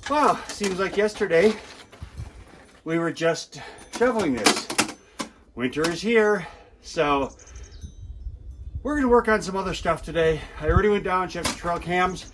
Well, seems like yesterday we were just shoveling this. Winter is here, so we're gonna work on some other stuff today. I already went down and checked the trail cams.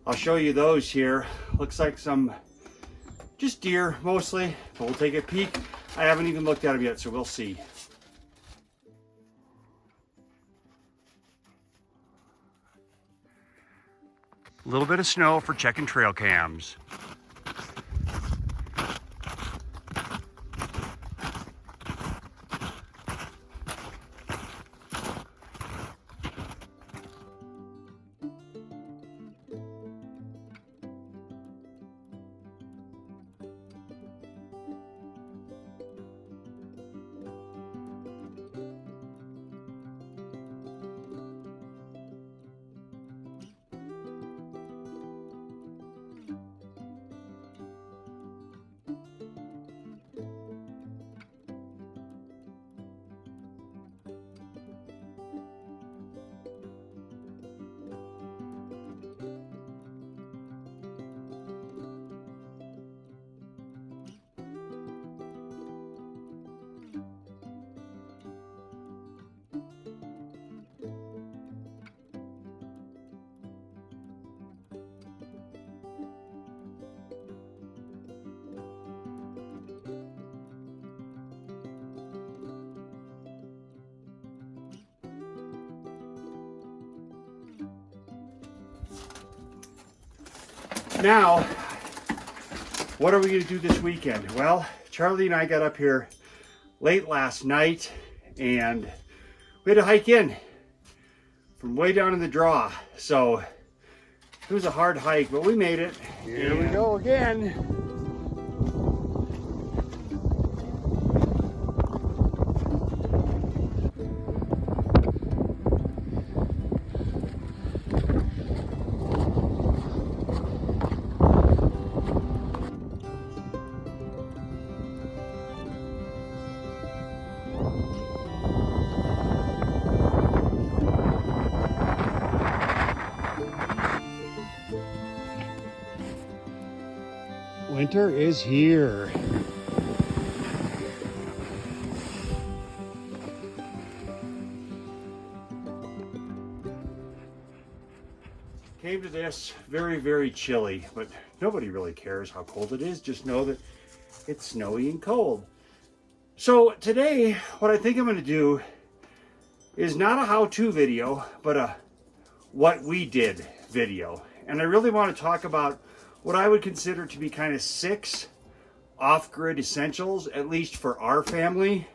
I'll show you those here. Looks like some just deer mostly, but we'll take a peek. I haven't even looked at them yet, so we'll see. A little bit of snow for checking trail cams. Now, what are we going to do this weekend? Well, Charlie and I got up here late last night and we had to hike in from way down in the draw. So it was a hard hike, but we made it. Here we go again. Winter is here. Came to this very, very chilly, but nobody really cares how cold it is. Just know that it's snowy and cold. So today, what I think I'm going to do is not a how-to video, but a what we did video. And I really want to talk about what I would consider to be kind of 6 off-grid essentials, at least for our family.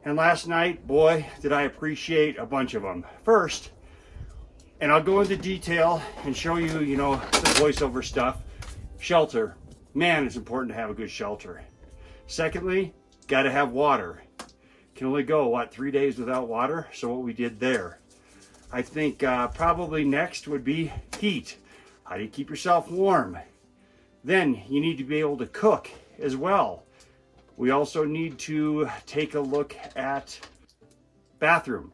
And last night, boy, did I appreciate a bunch of them. First, and I'll go into detail and show you, the voiceover stuff, shelter. Man, it's important to have a good shelter. Secondly, got to have water. Can only go, 3 days without water? So what we did there. I think probably next would be heat. How do you keep yourself warm? Then you need to be able to cook as well. We also need to take a look at bathroom.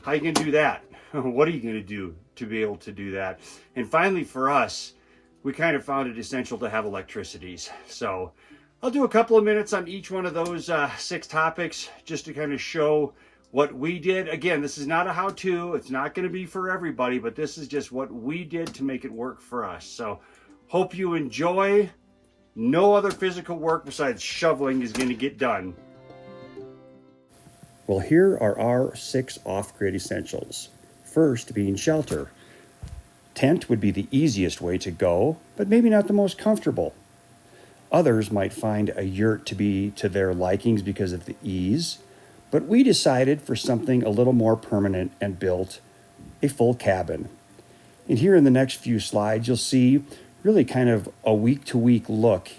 How are you going to do that? What are you going to do to be able to do that? And finally, for us, we kind of found it essential to have electricities. So I'll do a couple of minutes on each one of those 6 topics just to kind of show what we did. Again, this is not a how-to. It's not going to be for everybody, but this is just what we did to make it work for us. So hope you enjoy. No other physical work besides shoveling is going to get done. Well, here are our 6 off-grid essentials. First being shelter. Tent would be the easiest way to go, but maybe not the most comfortable. Others might find a yurt to be to their likings because of the ease. But we decided for something a little more permanent and built a full cabin. And here in the next few slides, you'll see really kind of a week-to-week look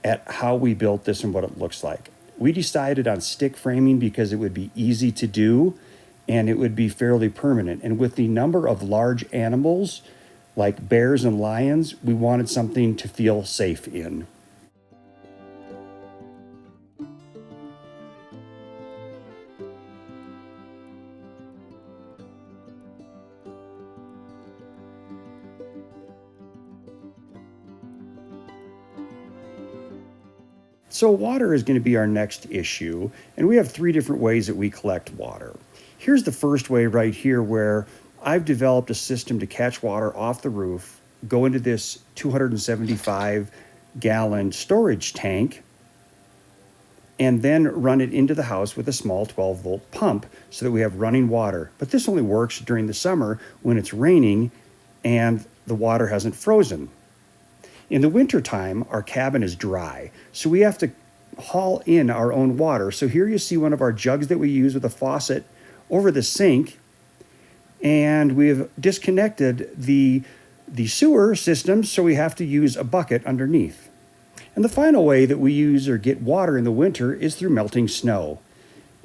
at how we built this and what it looks like. We decided on stick framing because it would be easy to do and it would be fairly permanent. And with the number of large animals like bears and lions, we wanted something to feel safe in. So water is going to be our next issue, and we have 3 different ways that we collect water. Here's the first way right here, where I've developed a system to catch water off the roof, go into this 275-gallon storage tank, and then run it into the house with a small 12-volt pump so that we have running water. But this only works during the summer when it's raining and the water hasn't frozen. In the wintertime, our cabin is dry, so we have to haul in our own water. So here you see one of our jugs that we use with a faucet over the sink, and we've disconnected the sewer system, so we have to use a bucket underneath. And the final way that we use or get water in the winter is through melting snow.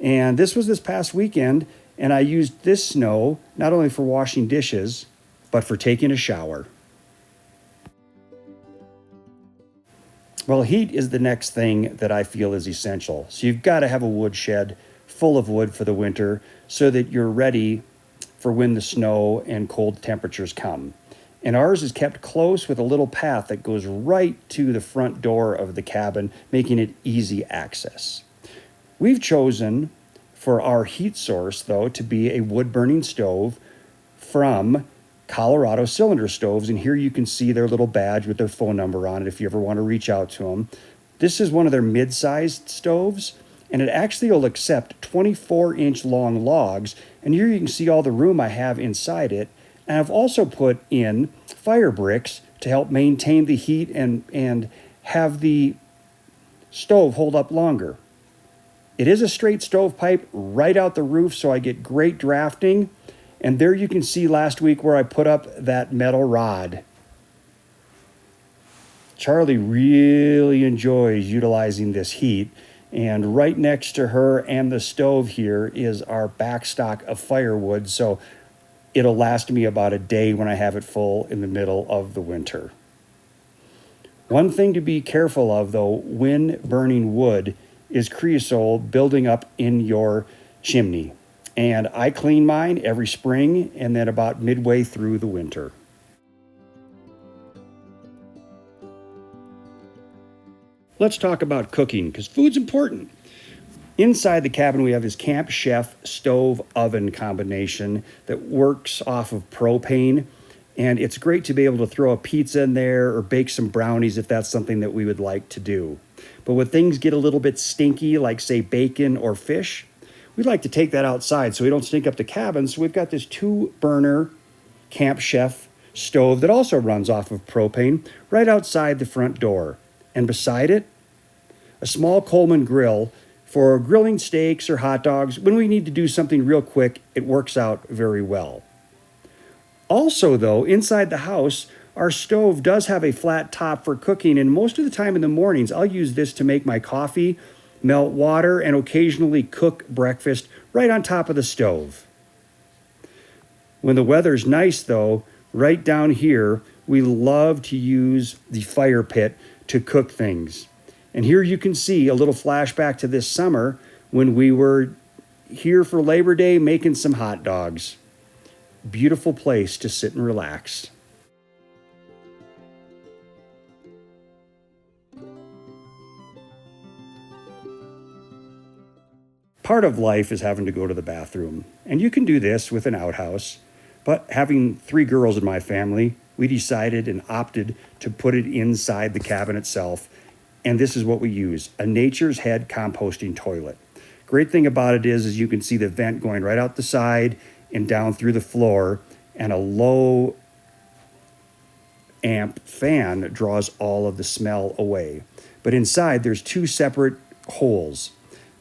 And this was this past weekend, and I used this snow not only for washing dishes, but for taking a shower. Well, heat is the next thing that I feel is essential. So you've got to have a woodshed full of wood for the winter so that you're ready for when the snow and cold temperatures come. And ours is kept close with a little path that goes right to the front door of the cabin, making it easy access. We've chosen for our heat source, though, to be a wood-burning stove from Colorado Cylinder Stoves, and here you can see their little badge with their phone number on it if you ever want to reach out to them. This is one of their mid-sized stoves, and it actually will accept 24-inch long logs, and here you can see all the room I have inside it. And I've also put in fire bricks to help maintain the heat and have the stove hold up longer. It is a straight stovepipe right out the roof, so I get great drafting. And there you can see last week where I put up that metal rod. Charlie really enjoys utilizing this heat. And right next to her and the stove here is our backstock of firewood. So it'll last me about a day when I have it full in the middle of the winter. One thing to be careful of, though, when burning wood is creosote building up in your chimney. And I clean mine every spring and then about midway through the winter. Let's talk about cooking, because food's important. Inside the cabin, we have this Camp Chef stove oven combination that works off of propane. And it's great to be able to throw a pizza in there or bake some brownies if that's something that we would like to do. But when things get a little bit stinky, like say bacon or fish, we'd like to take that outside so we don't stink up the cabin. So we've got this 2-burner Camp Chef stove that also runs off of propane right outside the front door. And beside it, a small Coleman grill for grilling steaks or hot dogs. When we need to do something real quick, it works out very well. Also, though, inside the house, our stove does have a flat top for cooking, and most of the time in the mornings, I'll use this to make my coffee, melt water, and occasionally cook breakfast right on top of the stove. When the weather's nice, though, right down here, we love to use the fire pit to cook things. And here you can see a little flashback to this summer when we were here for Labor Day making some hot dogs. Beautiful place to sit and relax. Part of life is having to go to the bathroom, and you can do this with an outhouse, but having 3 girls in my family, we decided and opted to put it inside the cabin itself, and this is what we use, a Nature's Head composting toilet. Great thing about it is you can see the vent going right out the side and down through the floor, and a low amp fan draws all of the smell away. But inside there's 2 separate holes.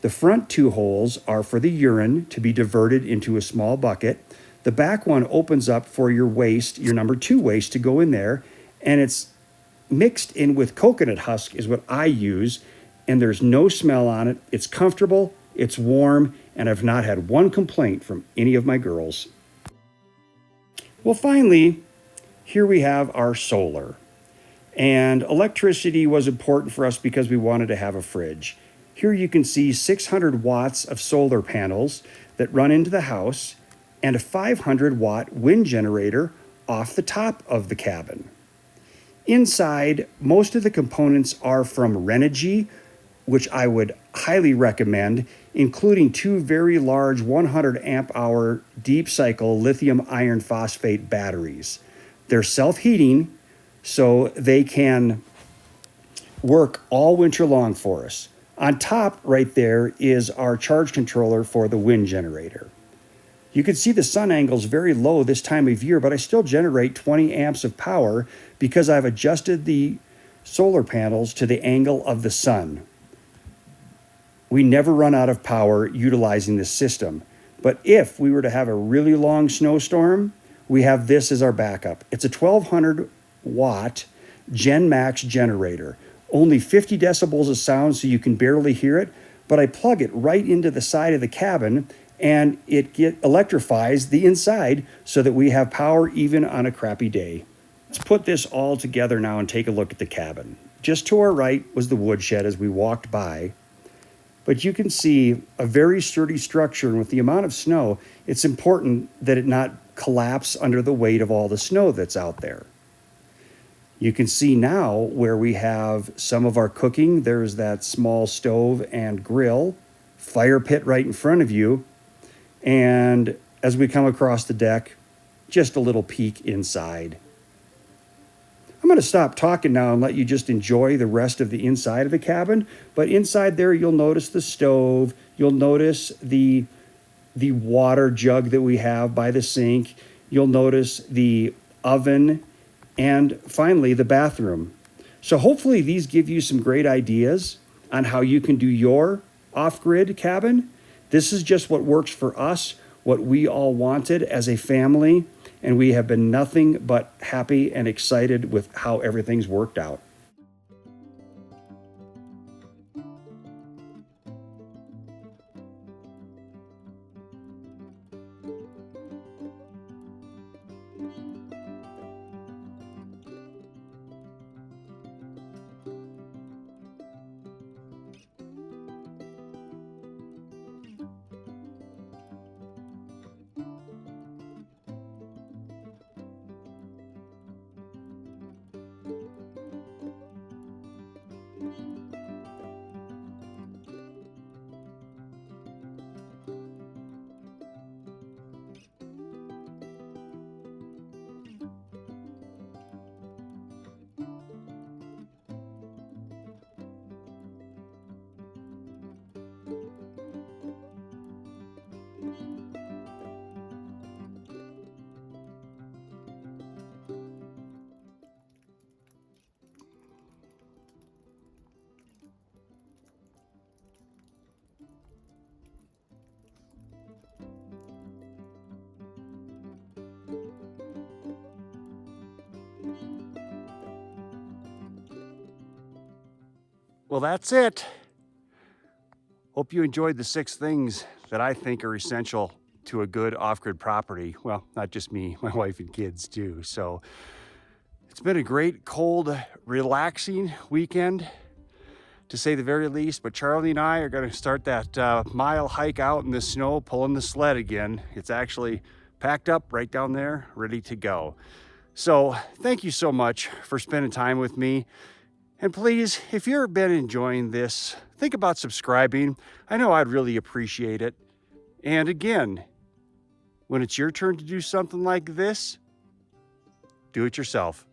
The front 2 holes are for the urine to be diverted into a small bucket. The back one opens up for your waste, your number 2 waste, to go in there, and it's mixed in with coconut husk is what I use, and there's no smell on it. It's comfortable, it's warm, and I've not had one complaint from any of my girls. Well, finally, here we have our solar. And electricity was important for us because we wanted to have a fridge. Here you can see 600 watts of solar panels that run into the house and a 500 watt wind generator off the top of the cabin. Inside, most of the components are from Renogy, which I would highly recommend, including 2 very large 100 amp hour deep cycle lithium iron phosphate batteries. They're self-heating, so they can work all winter long for us. On top right there is our charge controller for the wind generator. You can see the sun angle's very low this time of year, but I still generate 20 amps of power because I've adjusted the solar panels to the angle of the sun. We never run out of power utilizing this system. But if we were to have a really long snowstorm, we have this as our backup. It's a 1200 watt Gen Max generator. Only 50 decibels of sound, so you can barely hear it, but I plug it right into the side of the cabin and it electrifies the inside so that we have power even on a crappy day. Let's put this all together now and take a look at the cabin. Just to our right was the woodshed as we walked by, but you can see a very sturdy structure, and with the amount of snow, it's important that it not collapse under the weight of all the snow that's out there. You can see now where we have some of our cooking. There's that small stove and grill, fire pit right in front of you. And as we come across the deck, just a little peek inside. I'm going to stop talking now and let you just enjoy the rest of the inside of the cabin. But inside there, you'll notice the stove. You'll notice the water jug that we have by the sink. You'll notice the oven. And finally, the bathroom. So hopefully these give you some great ideas on how you can do your off-grid cabin. This is just what works for us, what we all wanted as a family, and we have been nothing but happy and excited with how everything's worked out. Well, that's it. Hope you enjoyed the 6 things that I think are essential to a good off-grid property. Well, not just me, my wife and kids too. So it's been a great, cold, relaxing weekend, to say the very least. But Charlie and I are going to start that mile hike out in the snow, pulling the sled again. It's actually packed up right down there, ready to go. So thank you so much for spending time with me. And please, if you've been enjoying this, think about subscribing. I know I'd really appreciate it. And again, when it's your turn to do something like this, do it yourself.